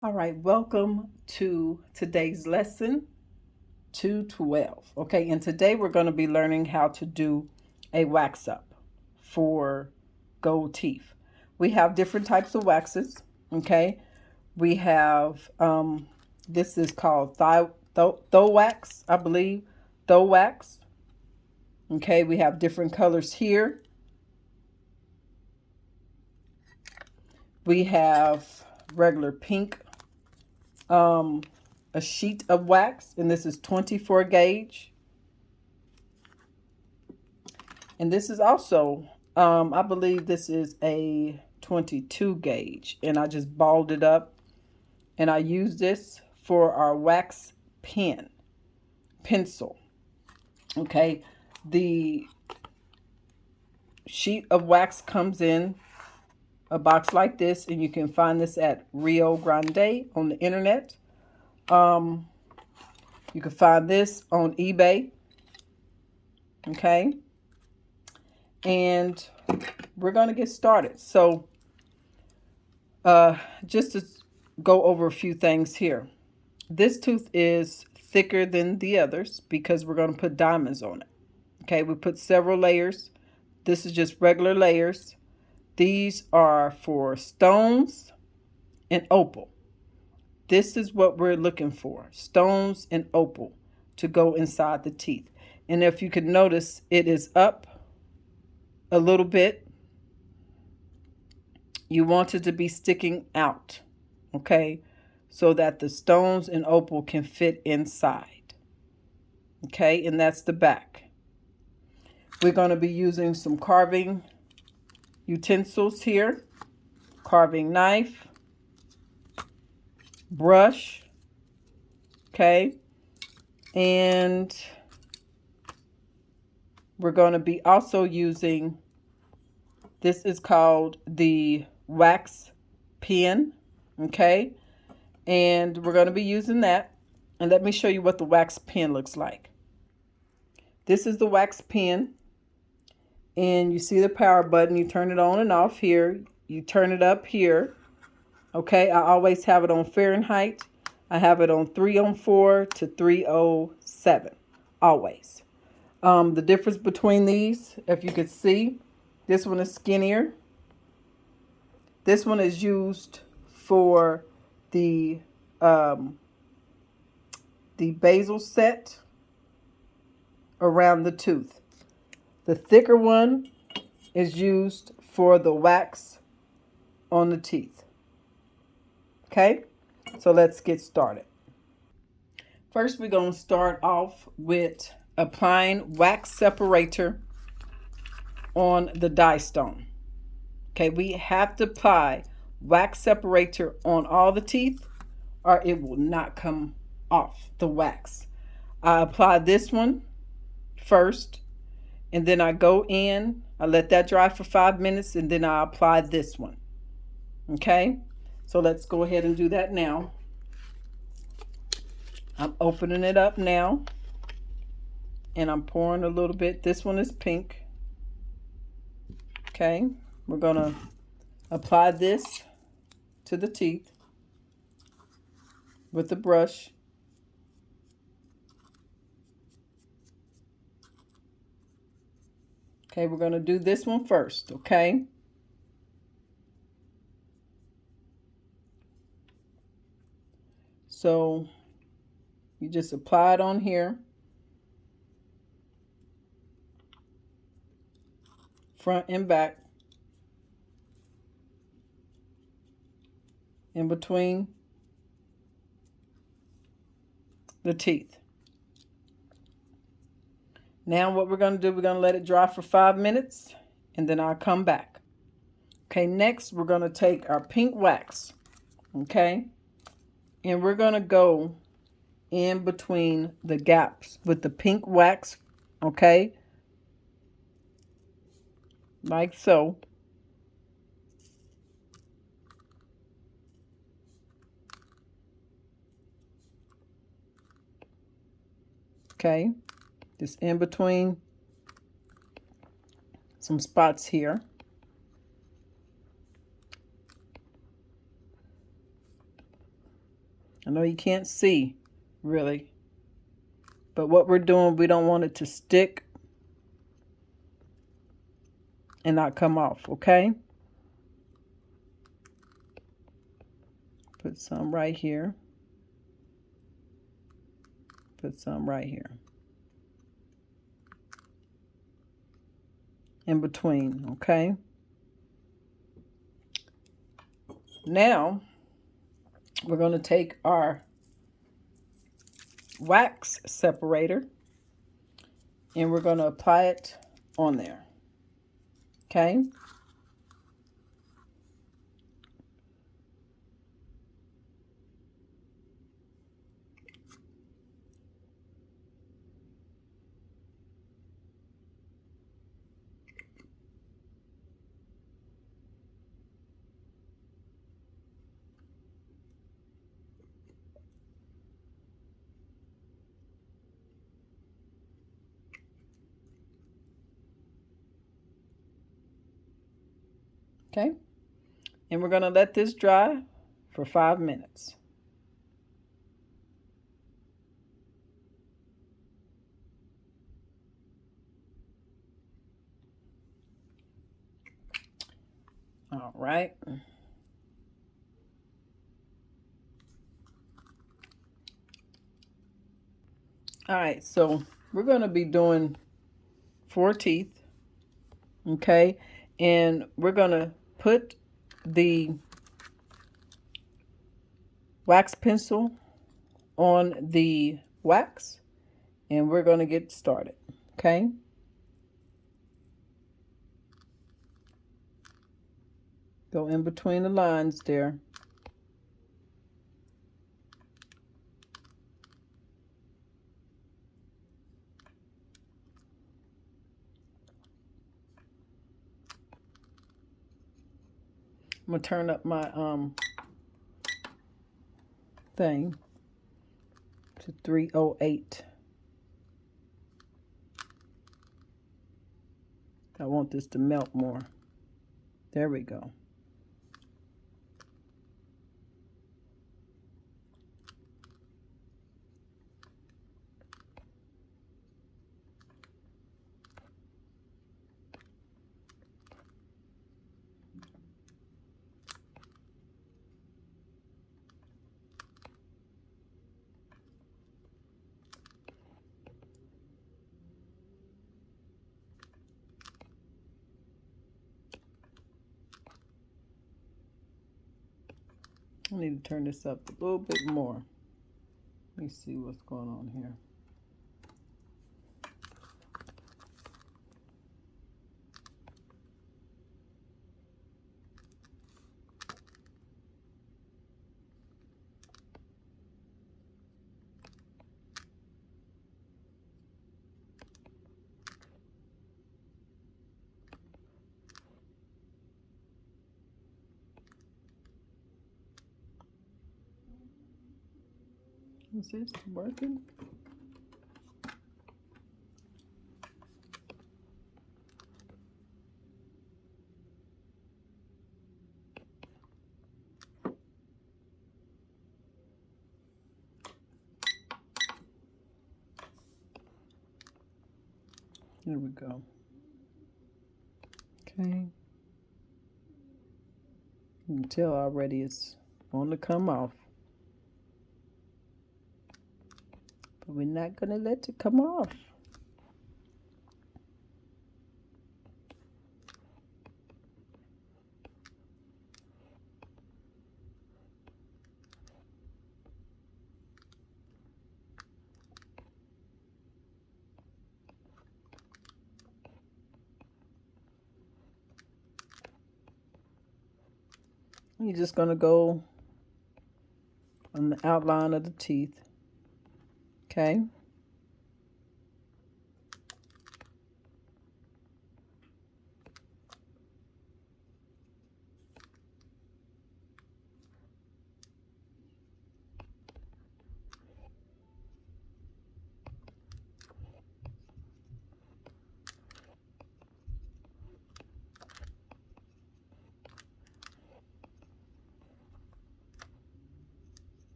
All right, welcome to today's lesson 212. Okay, and today we're going to be learning how to do a wax up for gold teeth. We have different types of waxes. Okay, we have this is called thigh wax, I believe, thigh wax. Okay, we have different colors here. We have regular pink, um, a sheet of wax, and this is 24 gauge. And this is also, I believe this is a 22 gauge, and I just balled it up, and I use this for our wax pencil. Okay, the sheet of wax comes in a box like this, and you can find this at Rio Grande on the internet. Um, you can find this on eBay. Okay, and we're going to get started. So, just to go over a few things here. This tooth is thicker than the others because we're going to put diamonds on it. Okay, we put several layers. This is just regular layers. These are for stones and opal. This is what we're looking for, stones and opal, to go inside the teeth. And if you can notice, it is up a little bit. You want it to be sticking out, okay, so that the stones and opal can fit inside. Okay, and that's the back. We're going to be using some carving utensils here, carving knife, brush, okay, and we're going to be also using, this is called the wax pen, okay, and we're going to be using that. And let me show you what the wax pen looks like. This is the wax pen, and you see the power button. You turn it on and off here. You turn it up here. Okay, I always have it on Fahrenheit. I have it on 304 to 307, always. The difference between these, if you could see, this one is skinnier. This one is used for the basal set around the tooth. The thicker one is used for the wax on the teeth. Okay, so let's get started. First, we're going to start off with applying wax separator on the die stone. Okay, we have to apply wax separator on all the teeth or it will not come off the wax. I apply this one first, and then I go in, I let that dry for 5 minutes, and then I apply this one. Okay, so let's go ahead and do that now. I'm opening it up now, and I'm pouring a little bit. This one is pink. Okay, we're gonna apply this to the teeth with the brush. Okay, we're gonna do this one first, okay? So you just apply it on here, front and back, in between the teeth. Now what we're going to do, we're going to let it dry for 5 minutes, and then I'll come back. Okay, next we're going to take our pink wax, okay, and we're going to go in between the gaps with the pink wax, okay, like so. Okay, just in between some spots here. I know you can't see, really. But what we're doing, we don't want it to stick and not come off, okay? Put some right here. Put some right here. In between, okay? Now, we're going to take our wax separator and we're going to apply it on there, okay? Okay, and we're going to let this dry for 5 minutes. All right. All right, so we're going to be doing 4 teeth, okay? And we're going to put the wax pencil on the wax and we're going to get started, okay? Go in between the lines there. I'm going to turn up my thing to 308. I want this to melt more. There we go. I need to turn this up a little bit more. Let me see what's going on here. Is this working? There we go. Okay. You can tell already it's on to come off. But we're not going to let it come off. You're just going to go on the outline of the teeth. Okay.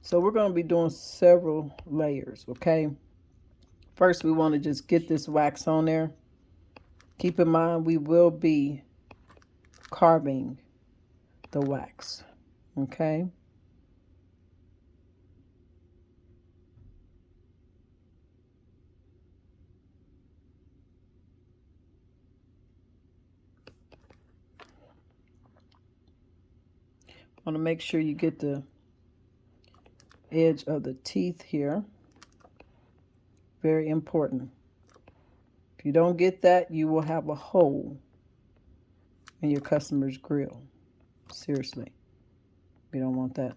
So we're going to be doing several layers, okay? First, we want to just get this wax on there. Keep in mind, we will be carving the wax, okay? Want to make sure you get the edge of the teeth here. Very important. If you don't get that, you will have a hole in your customer's grill. Seriously, we don't want that.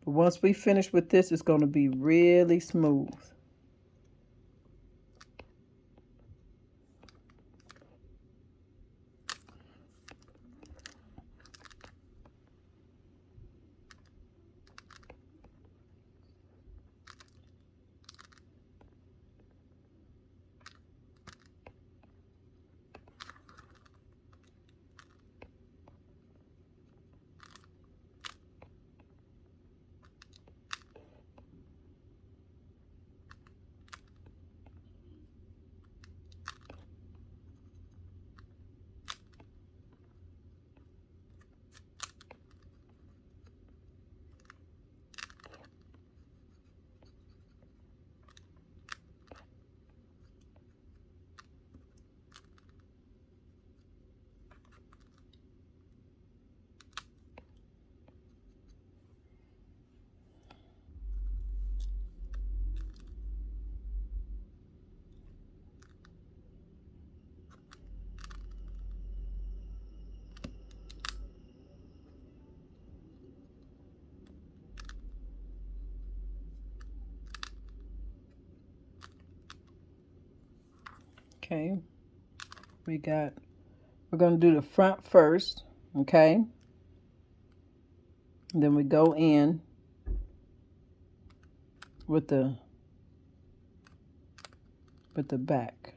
But once we finish with this, it's going to be really smooth. Okay, we're going to do the front first, okay? And then we go in with the back.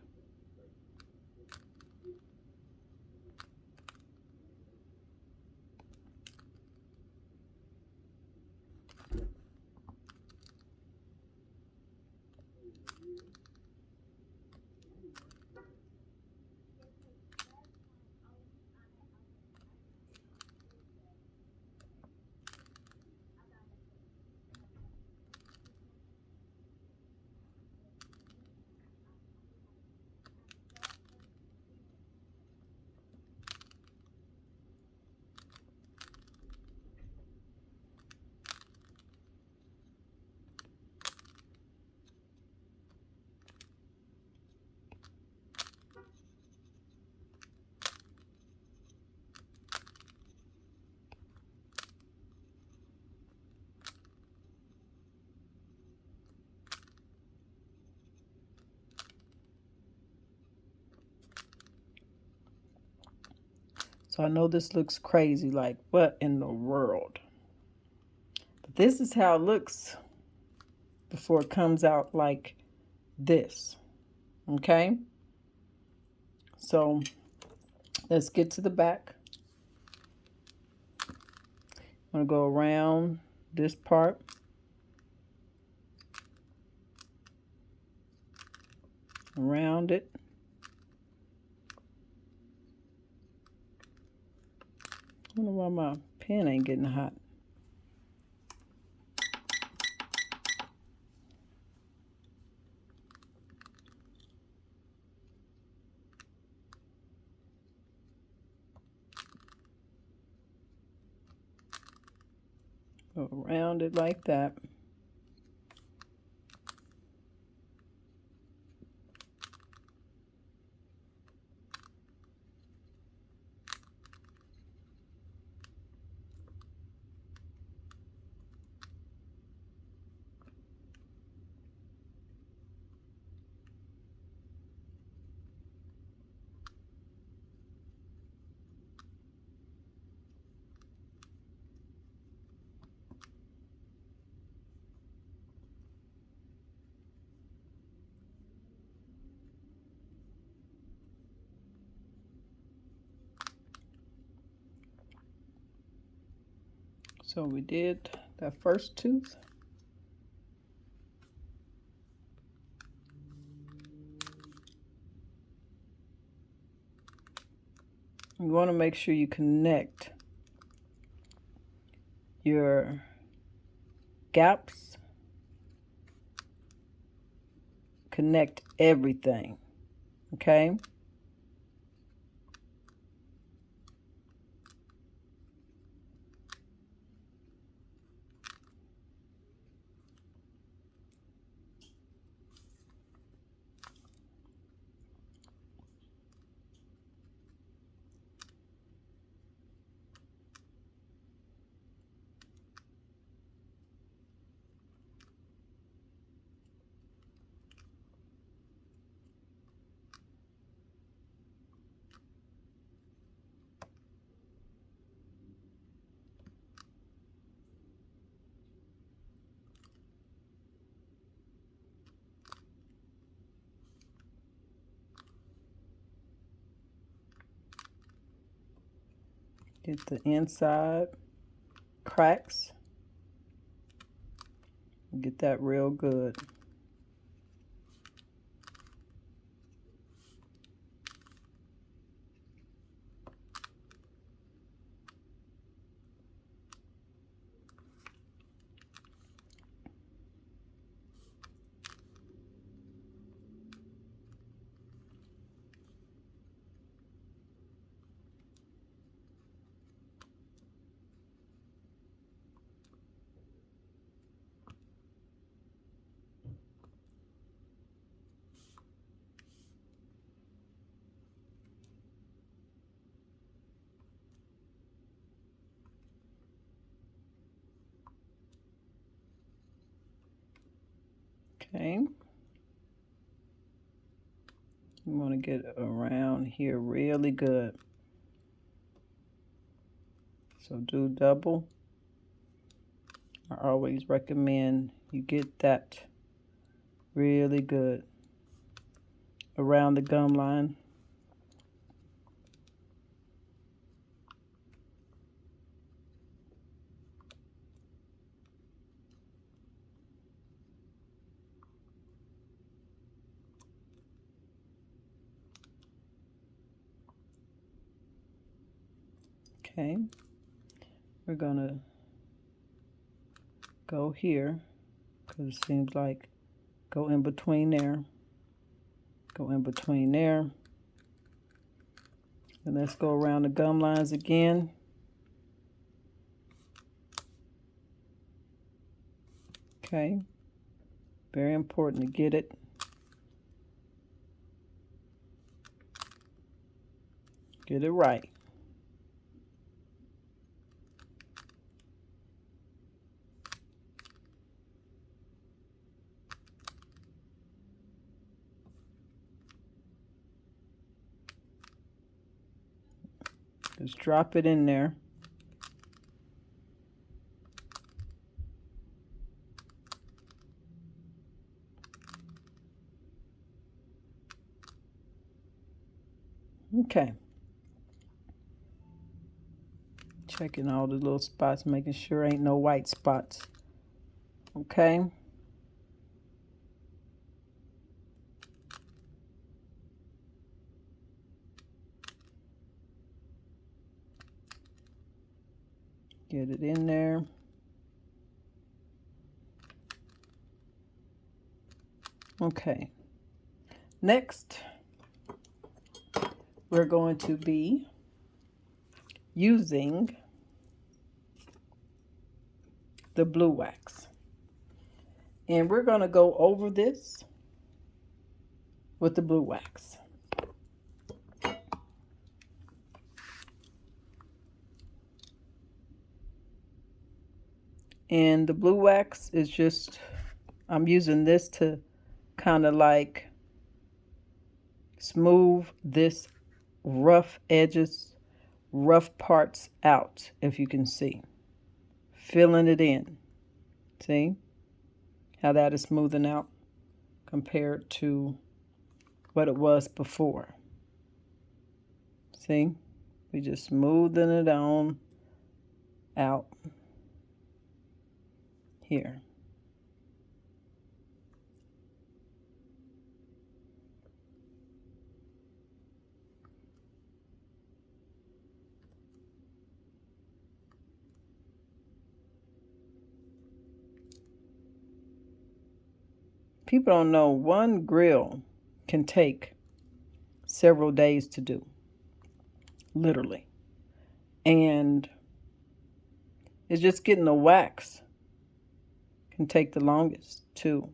So I know this looks crazy, like what in the world? But this is how it looks before it comes out like this, okay? So let's get to the back. I'm going to go around this part. Around it. I don't know why my pen ain't getting hot. Go around it like that. So we did that first tooth. You want to make sure you connect your gaps, connect everything, okay? Get the inside cracks. Get that real good. Okay. You want to get around here really good. So do double. I always recommend you get that really good around the gum line. Okay, we're gonna go here because it seems like go in between there, go in between there, and let's go around the gum lines again. Okay, very important to get it. Get it right. Just drop it in there. Okay. Checking all the little spots, making sure ain't no white spots. Okay. Get it in there. Okay. Next, we're going to be using the blue wax. And we're going to go over this with the blue wax. And the blue wax is just, I'm using this to kind of like smooth this rough edges, rough parts out, if you can see. Filling it in. See how that is smoothing out compared to what it was before. See, we just smoothing it on out. here. People don't know one grill can take several days to do, literally. And it's just getting the wax can take the longest too.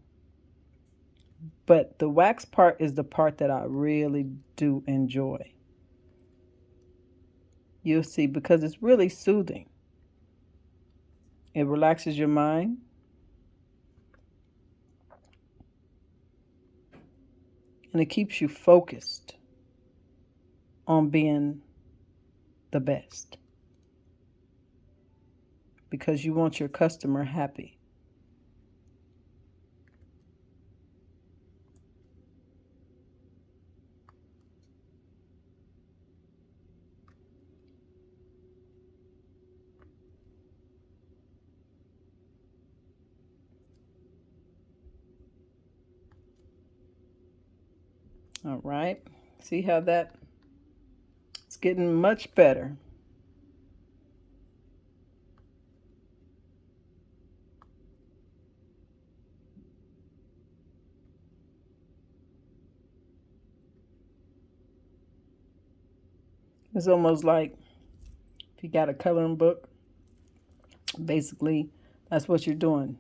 But the wax part is the part that I really do enjoy. You'll see, because it's really soothing. It relaxes your mind. And it keeps you focused on being the best. Because you want your customer happy. All right. See how that it's getting much better. It's almost like if you got a coloring book, basically that's what you're doing.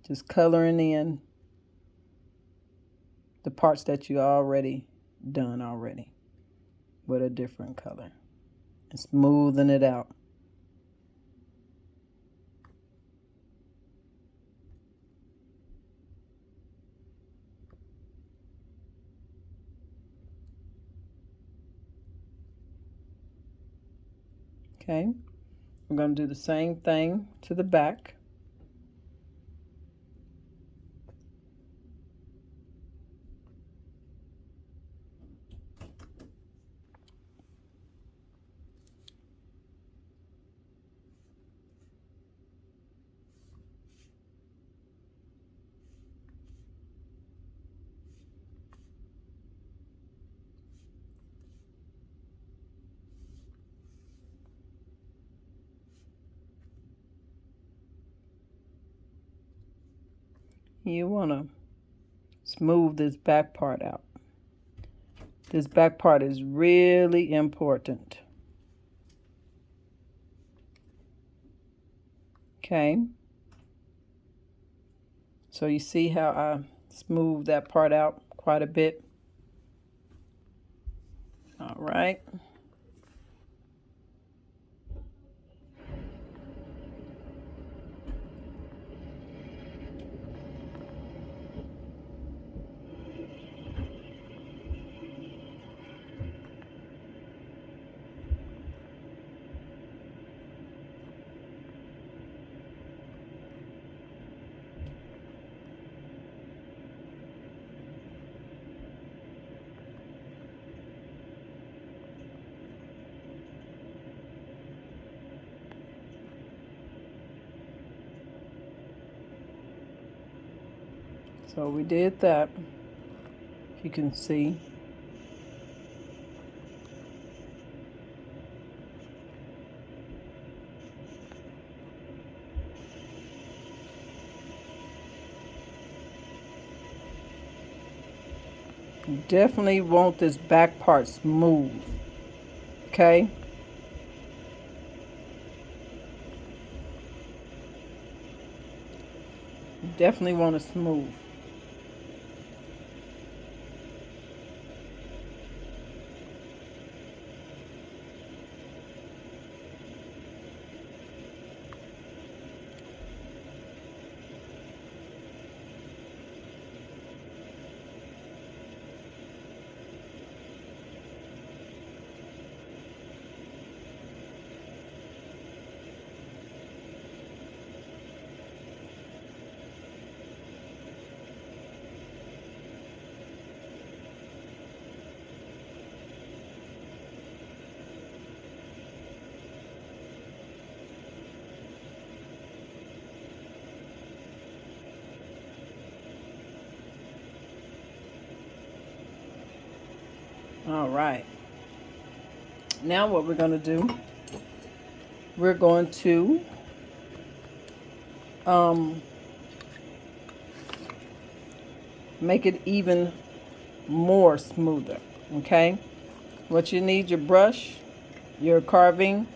Just coloring in the parts that you already done already with a different color and smoothing it out. Okay, we're going to do the same thing to the back. You want to smooth this back part out. This back part is really important. Okay. So you see how I smooth that part out quite a bit. All right. So we did that. You can see. You definitely want this back part smooth. Okay? You definitely want it smooth. All right. Now what we're going to do, we're going to um, make it even more smoother. Okay. What you need, your brush, your carving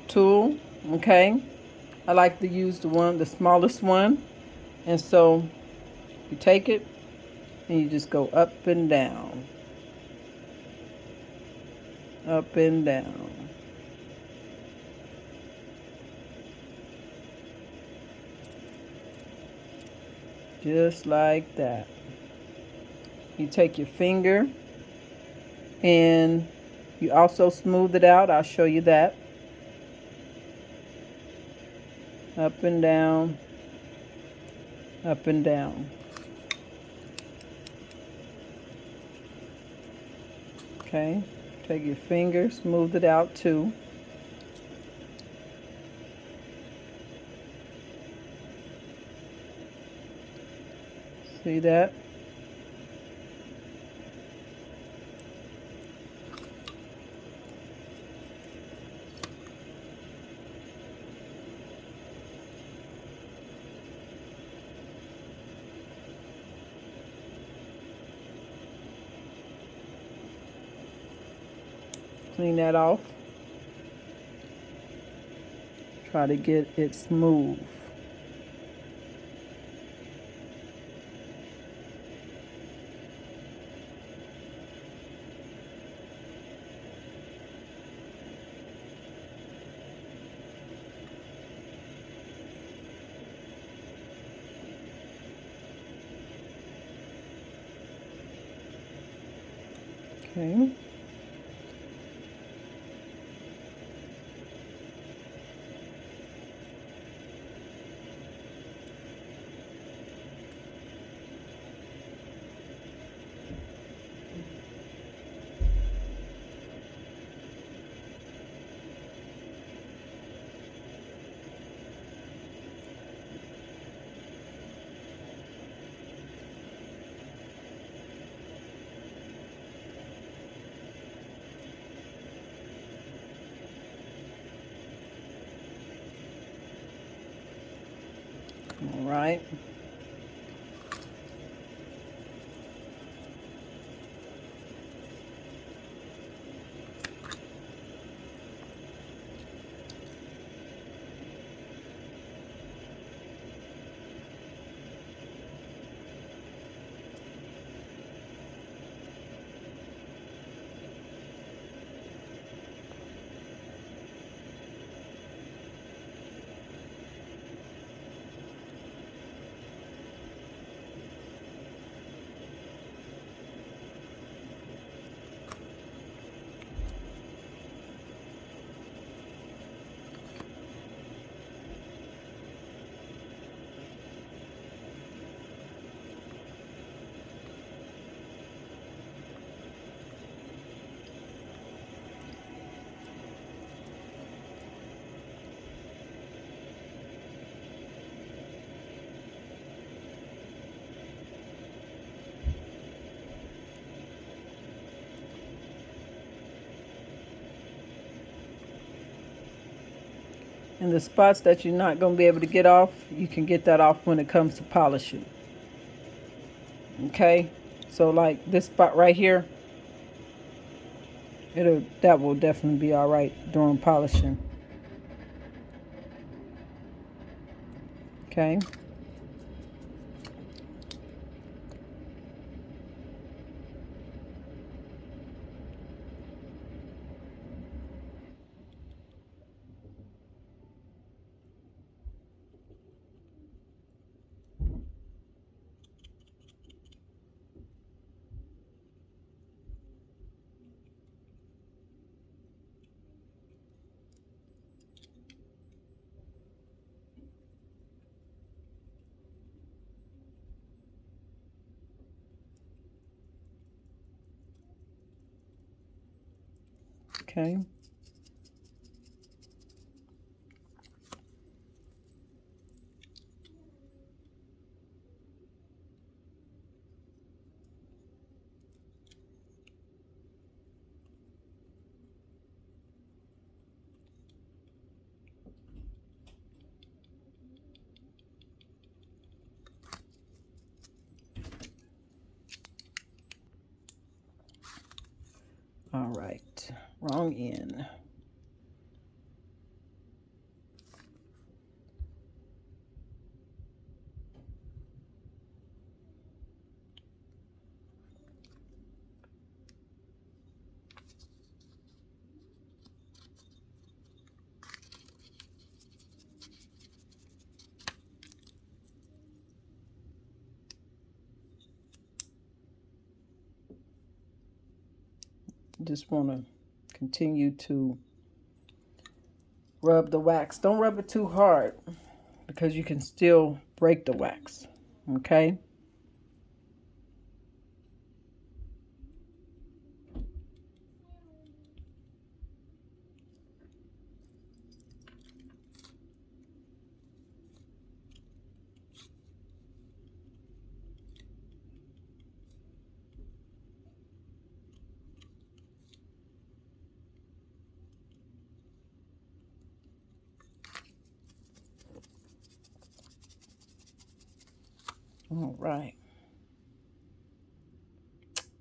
tool. Okay. I like to use the smallest one. And so you take it and you just go up and down, up and down. Just like that. You take your finger and you also smooth it out. I'll show you that. Up and down, up and down. Okay, take your finger, smooth it out too. See that? Clean that off. Try to get it smooth. Okay. All right. And the spots that you're not going to be able to get off, you can get that off when it comes to polishing. Okay? So like this spot right here, that will definitely be all right during polishing. Okay? Okay. All right, wrong end. Just want to continue to rub the wax. Don't rub it too hard because you can still break the wax. Okay? All right.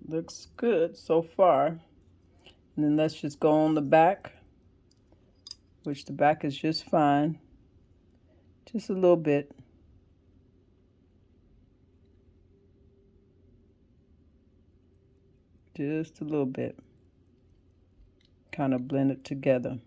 Looks good so far. And then let's just go on the back, which the back is just fine. Just a little bit. Just a little bit. Kind of blend it together.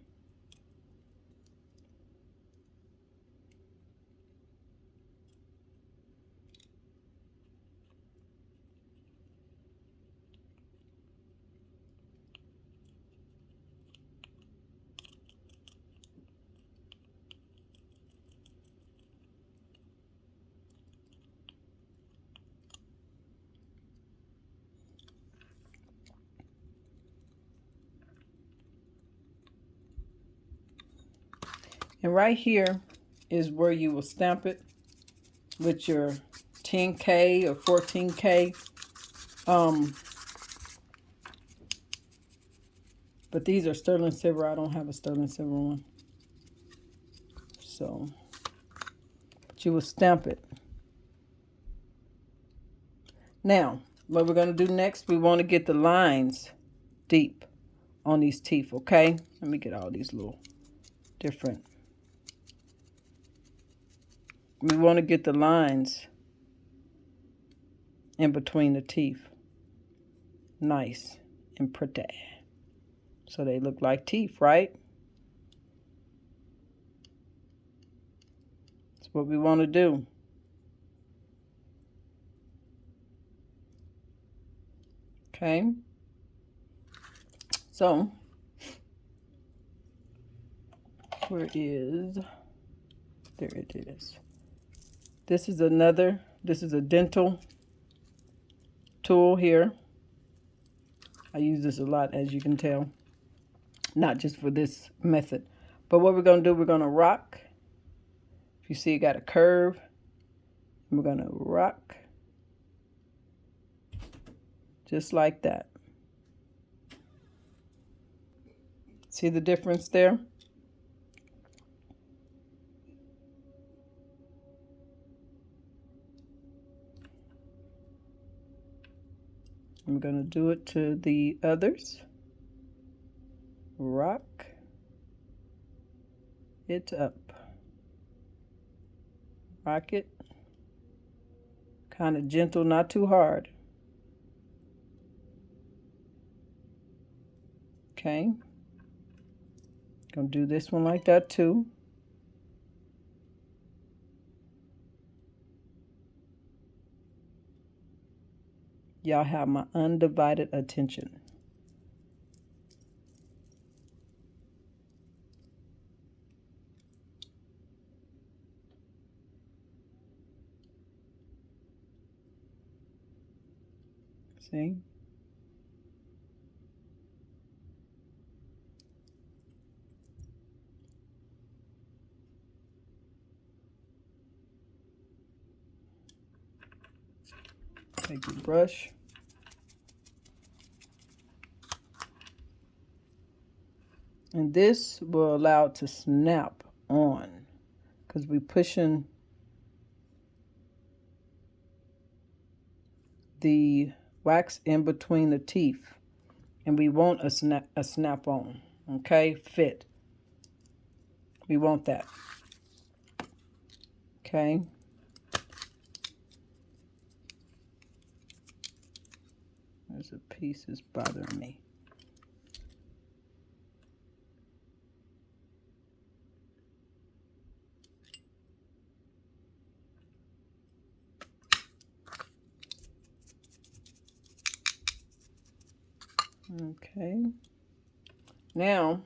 And right here is where you will stamp it with your 10K or 14K. But these are sterling silver. I don't have a sterling silver one. So, but you will stamp it. Now, what we're going to do next, we want to get the lines deep on these teeth, okay? Let me get all these little different. We want to get the lines in between the teeth nice and pretty. So they look like teeth, right? That's what we want to do. Okay. So, there it is. This is a dental tool here. I use this a lot, as you can tell. Not just for this method. But what we're going to do, we're going to rock. If you see it got a curve, we're going to rock. Just like that. See the difference there? I'm going to do it to the others. Rock it up. Rock it. Kind of gentle, not too hard. Okay. Gonna do this one like that too. Y'all have my undivided attention. See? Take your brush. And this will allow it to snap on because we're pushing the wax in between the teeth. And we want a snap on, okay? Fit. We want that, okay? There's a piece that's bothering me. Okay. Now,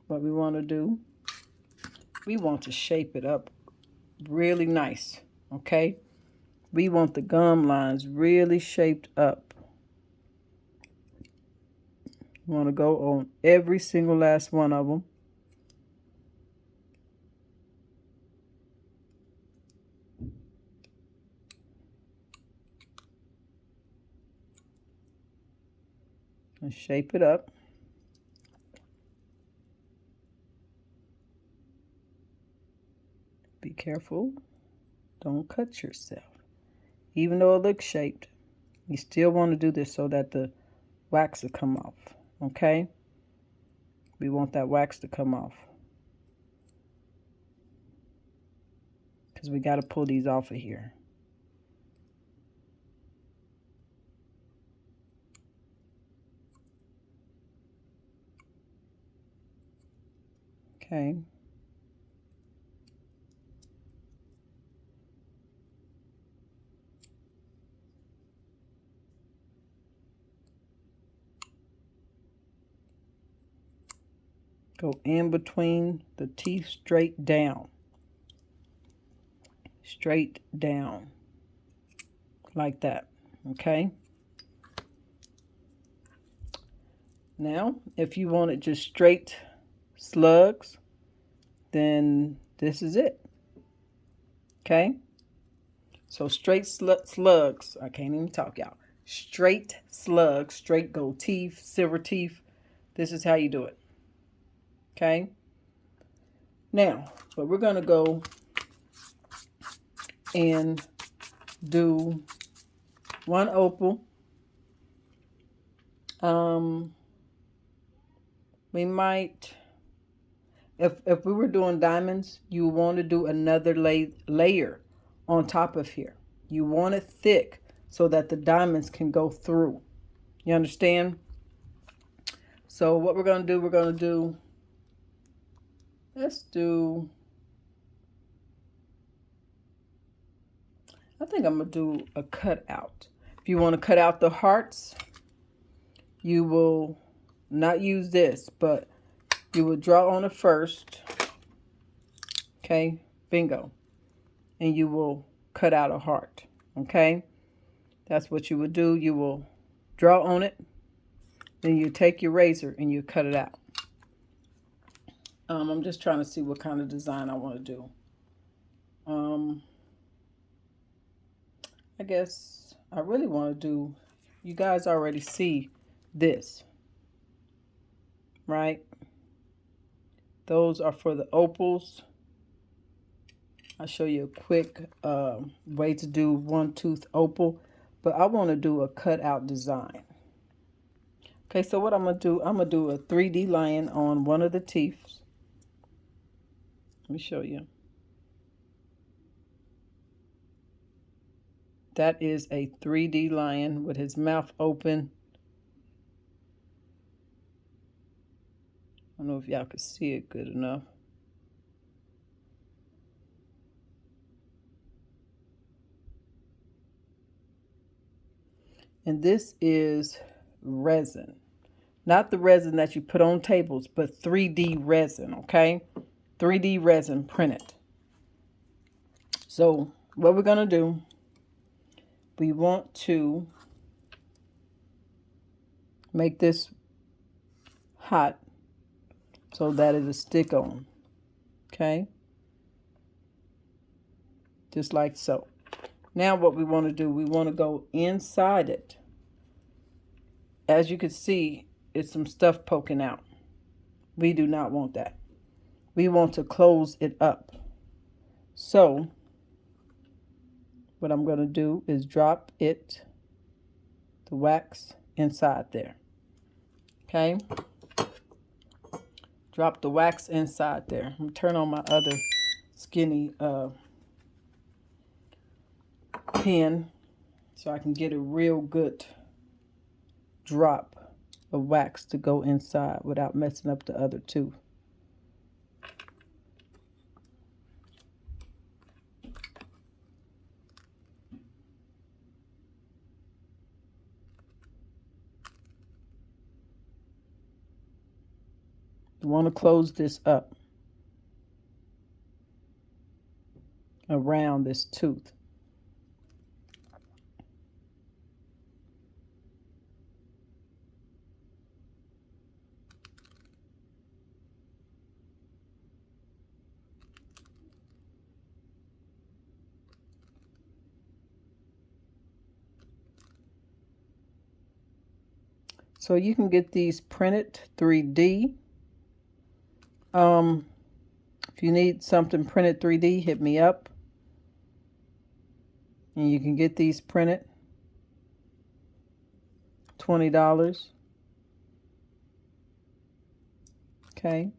what we want to do, we want to shape it up really nice, okay? We want the gum lines really shaped up. You want to go on every single last one of them. And shape it up. Be careful. Don't cut yourself. Even though it looks shaped, you still want to do this so that the wax will come off, okay? We want that wax to come off. Because we got to pull these off of here. Okay. Go in between the teeth straight down. Straight down. Like that. Okay. Now, if you want it just straight slugs, then this is it. Okay. So straight slugs. I can't even talk, y'all. Straight slugs, straight gold teeth, silver teeth. This is how you do it. Okay. Now, but we're going to go and do one opal. We might, if we were doing diamonds, you want to do another layer on top of here. You want it thick so that the diamonds can go through. You understand? So what we're going to do, let's do, I think I'm going to do a cutout. If you want to cut out the hearts, you will not use this, but you will draw on it first. Okay, bingo. And you will cut out a heart. Okay, that's what you would do. You will draw on it. Then you take your razor and you cut it out. I'm just trying to see what kind of design I want to do. I guess I really want to do, you guys already see this, right? Those are for the opals. I'll show you a quick way to do one tooth opal, but I want to do a cutout design. Okay, so what I'm going to do a 3D line on one of the teeth. Let me show you. That is a 3D lion with his mouth open. I don't know if y'all can see it good enough. And this is resin. Not the resin that you put on tables, but 3D resin, okay? 3D resin printed. So what we're going to do, we want to make this hot so that it'll stick on, okay? Just like so. Now what we want to do, we want to go inside it. As you can see, it's some stuff poking out. We do not want that. We want to close it up. So what I'm going to do is drop it, the wax, inside there. Okay. Drop the wax inside there. I'm gonna turn on my other skinny pen so I can get a real good drop of wax to go inside without messing up the other two. You want to close this up around this tooth. So you can get these printed 3D. If you need something printed 3D, hit me up. And you can get these printed. $20. Okay.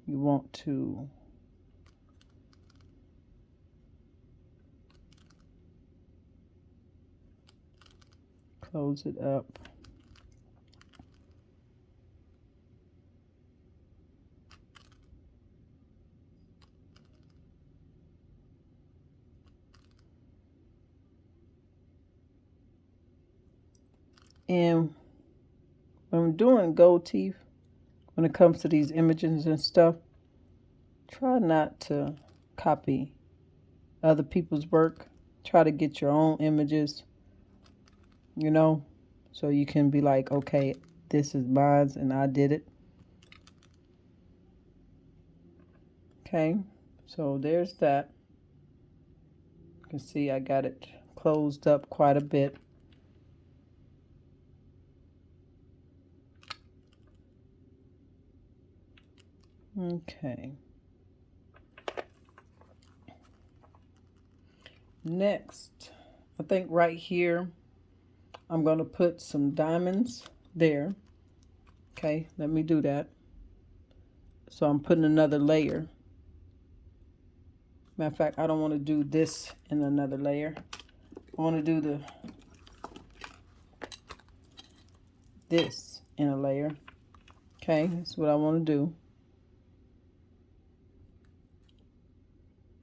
You want to close it up. And when I'm doing gold teeth, when it comes to these images and stuff, try not to copy other people's work. Try to get your own images, you know, so you can be like, okay, this is mine and I did it. Okay, so there's that. You can see I got it closed up quite a bit. Okay. Next, I think right here, I'm going to put some diamonds there. Okay, let me do that. So I'm putting another layer. Matter of fact, I don't want to do this in another layer. I want to do this in a layer. Okay, that's what I want to do.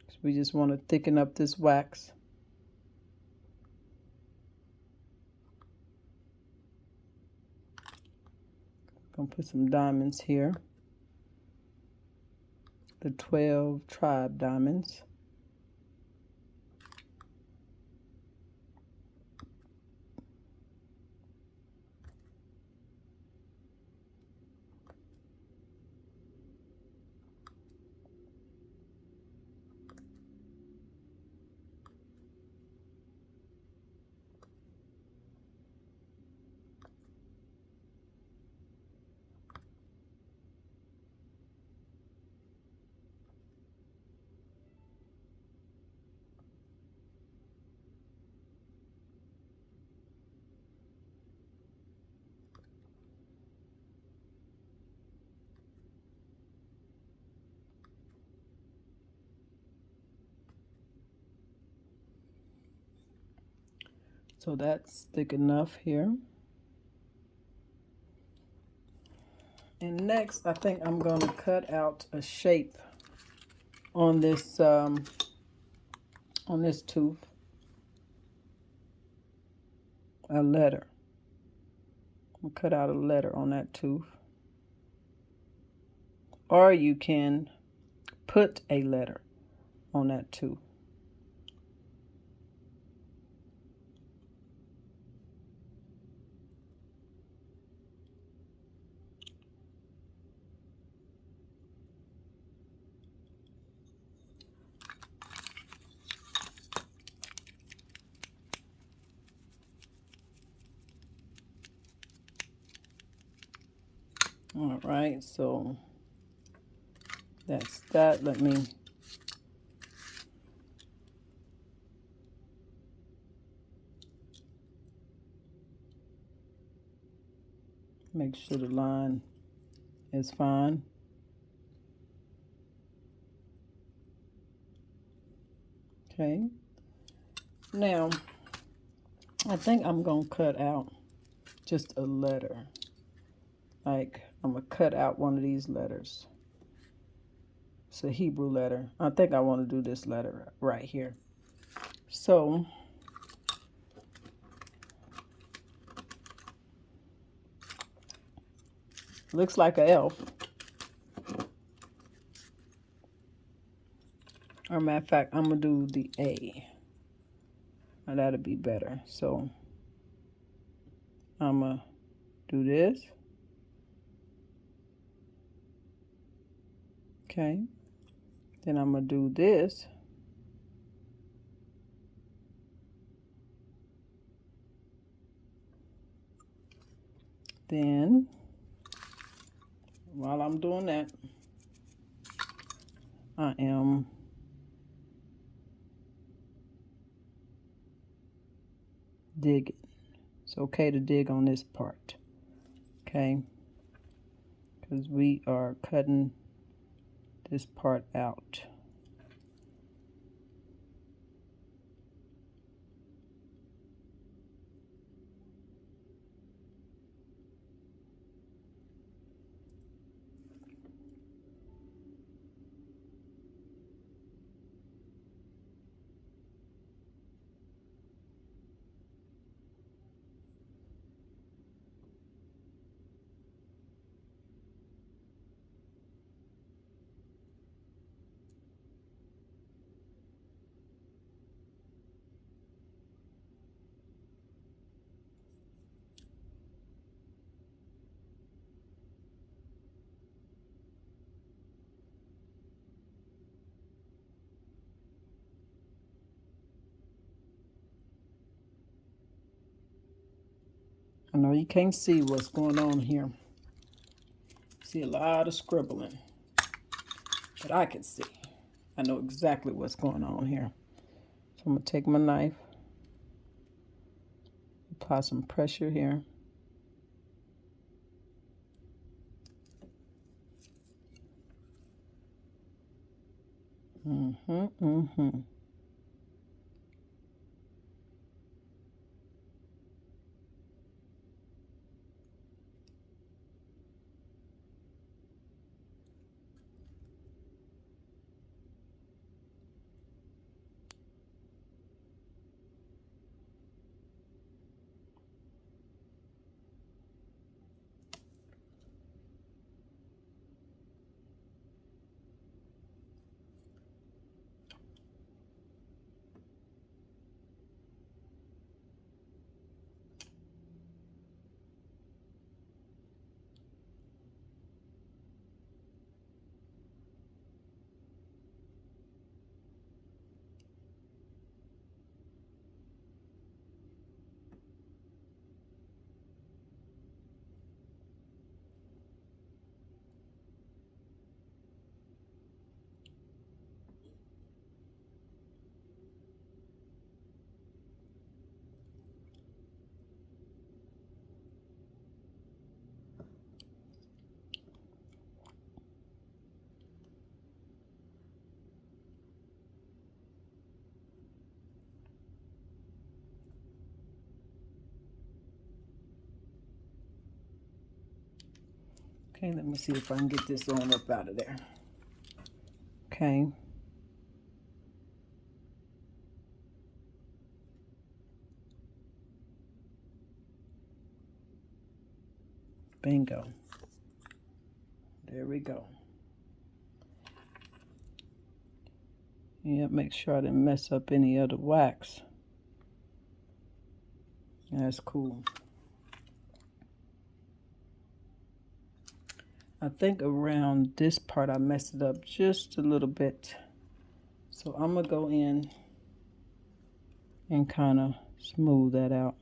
So we just want to thicken up this wax. Gonna put some diamonds here. The 12 tribe diamonds. So that's thick enough here. And next, I think I'm going to cut out a shape on this tooth. A letter. I'll cut out a letter on that tooth. Or you can put a letter on that tooth. All right, so that's that. Let me make sure the line is fine. Okay. Now, I think I'm going to cut out just a letter. Like, I'm going to cut out one of these letters. It's a Hebrew letter. I think I want to do this letter right here. So, looks like an L. Or matter of fact, I'm going to do the A. Now that'll be better. So, I'm going to do this. Okay. Then I'm going to do this. Then, while I'm doing that, I am digging. It's okay to dig on this part, okay? Because we are cutting this part out. I know you can't see what's going on here. See a lot of scribbling, but I can see. I know exactly what's going on here. So I'm going to take my knife, apply some pressure here. Okay, let me see if I can get this on up out of there. Okay. Bingo. There we go. Yeah, make sure I didn't mess up any other wax. That's cool. I think around this part I messed it up just a little bit. So I'm going to go in and kind of smooth that out.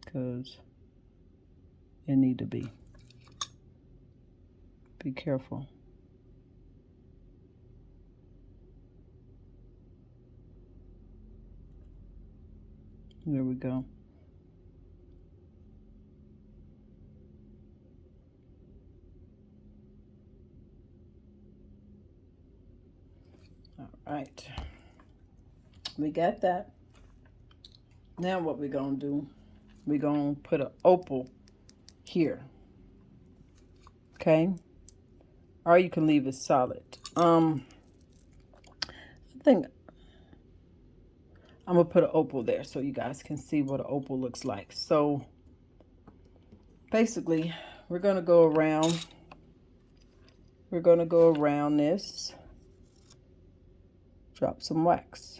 Because it need to be. Be careful. There we go. All right. We got that. Now what we're going to do, we're going to put an opal here. Okay? Or you can leave it solid. I think I'm going to put an opal there so you guys can see what an opal looks like. So basically, we're going to go around. We're going to go around this. Drop some wax.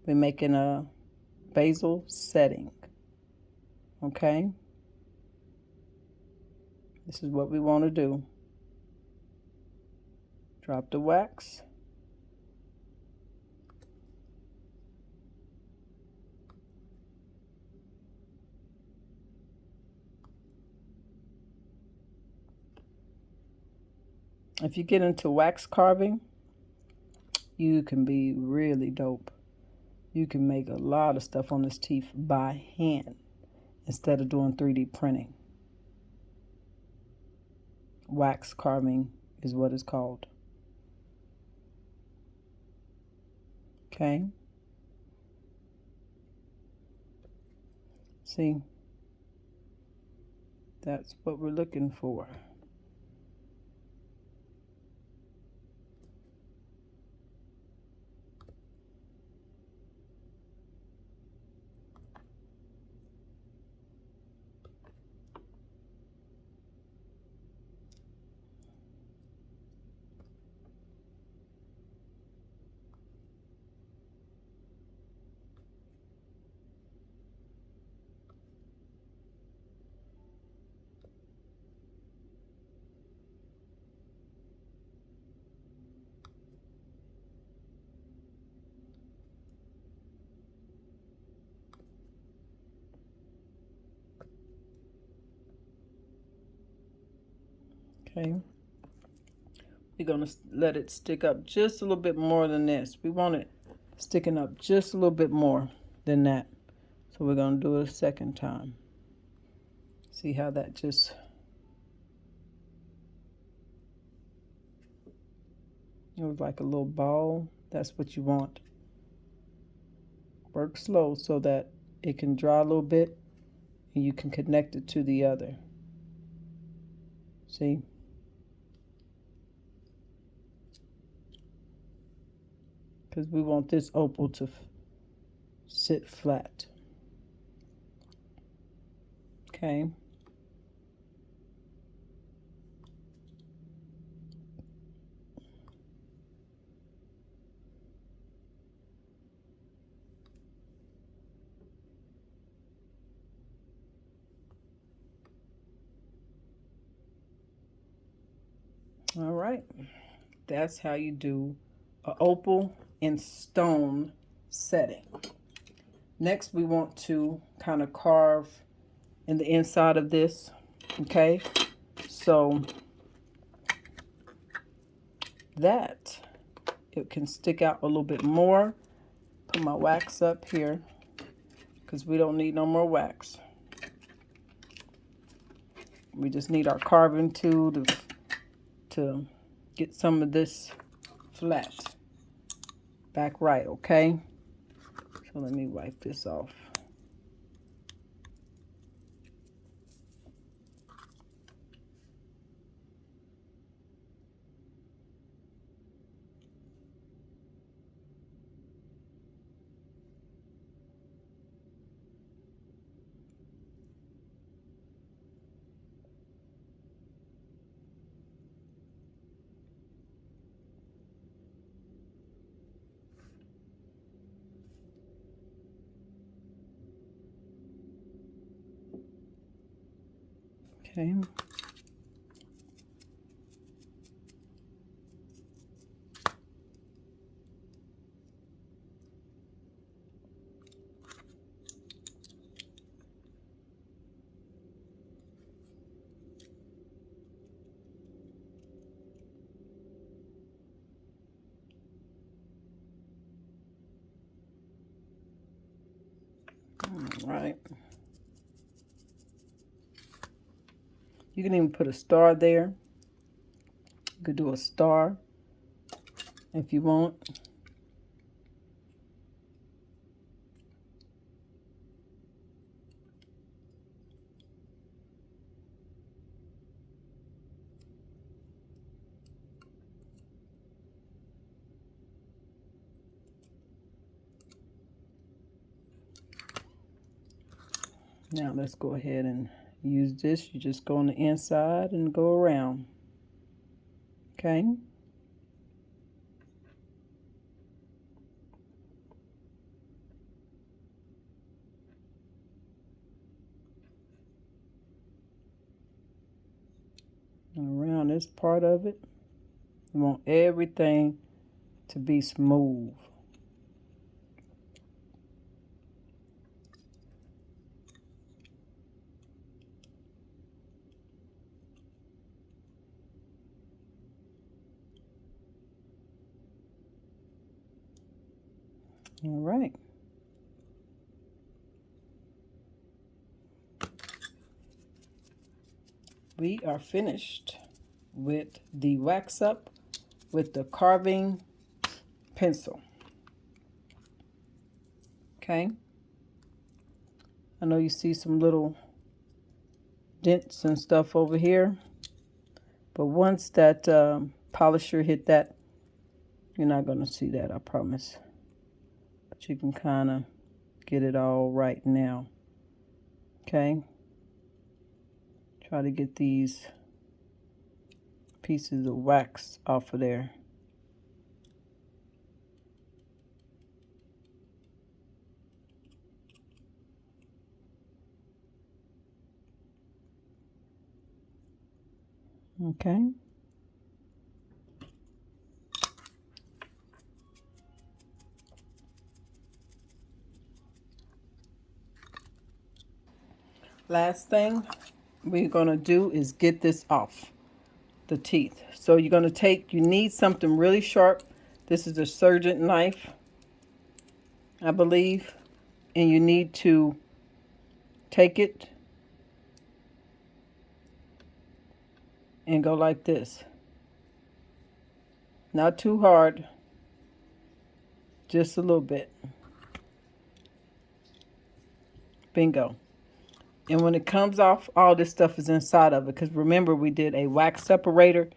We're making a basil setting. Okay? This is what we want to do. Drop the wax. If you get into wax carving, you can be really dope. You can make a lot of stuff on this teeth by hand instead of doing 3D printing. Wax carving is what it's called. Okay? See? That's what we're looking for. Okay, we're going to let it stick up just a little bit more than this. We want it sticking up just a little bit more than that. So we're going to do it a second time. See how that just... It was like a little ball. That's what you want. Work slow so that it can dry a little bit and you can connect it to the other. See? Because we want this opal to sit flat. Okay. All right. That's how you do an opal in stone setting. Next, we want to kind of carve in the inside of this. Okay. So that it can stick out a little bit more. Put my wax up here because we don't need no more wax. We just need our carving tool to get some of this flat back right, okay? So let me wipe this off. Okay. Right. You can even put a star there. You could do a star if you want. Now let's go ahead and use this. You just go on the inside and go around. Okay. And around this part of it, you want everything to be smooth. All right. We are finished with the wax up with the carving pencil. Okay. I know you see some little dents and stuff over here, but once that polisher hit that, you're not going to see that, I promise. But you can kind of get it all right now. Okay. Try to get these pieces of wax off of there. Okay. Last thing we're going to do is get this off the teeth. So you're going to you need something really sharp. This is a surgeon knife, I believe. And you need to take it and go like this. Not too hard, just a little bit. Bingo. And when it comes off, all this stuff is inside of it. Because remember, we did a wax separator.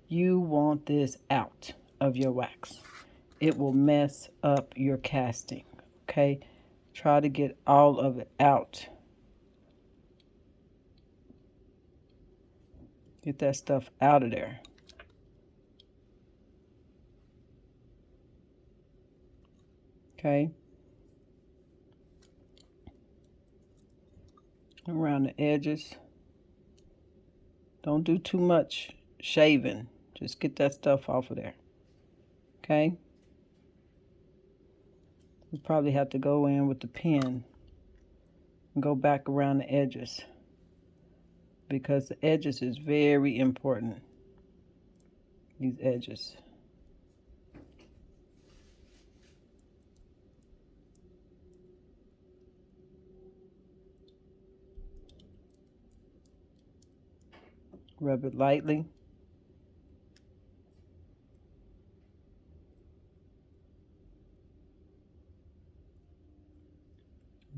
You want this out of your wax. It will mess up your casting. Okay? Try to get all of it out. Get that stuff out of there. Okay? Around the edges. Don't do too much shaving. Just get that stuff off of there. Okay? You probably have to go in with the pen and go back around the edges, because the edges is very important. These edges. Rub it lightly.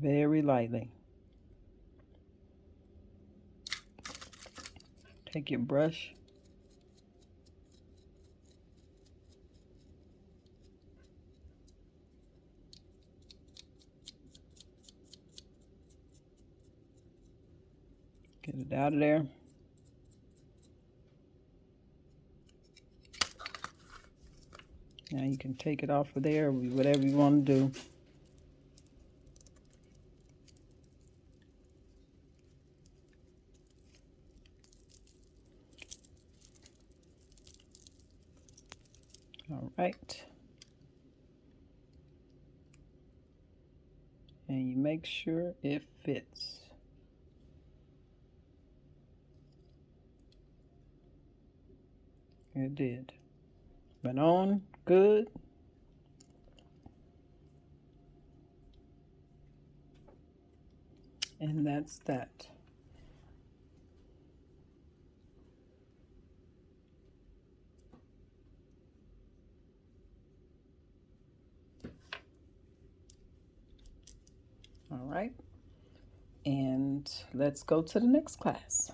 Very lightly. Take your brush. Get it out of there. Now you can take it off of there, whatever you want to do. All right. And you make sure it fits. It did. Went on good. And that's that. All right. And let's go to the next class.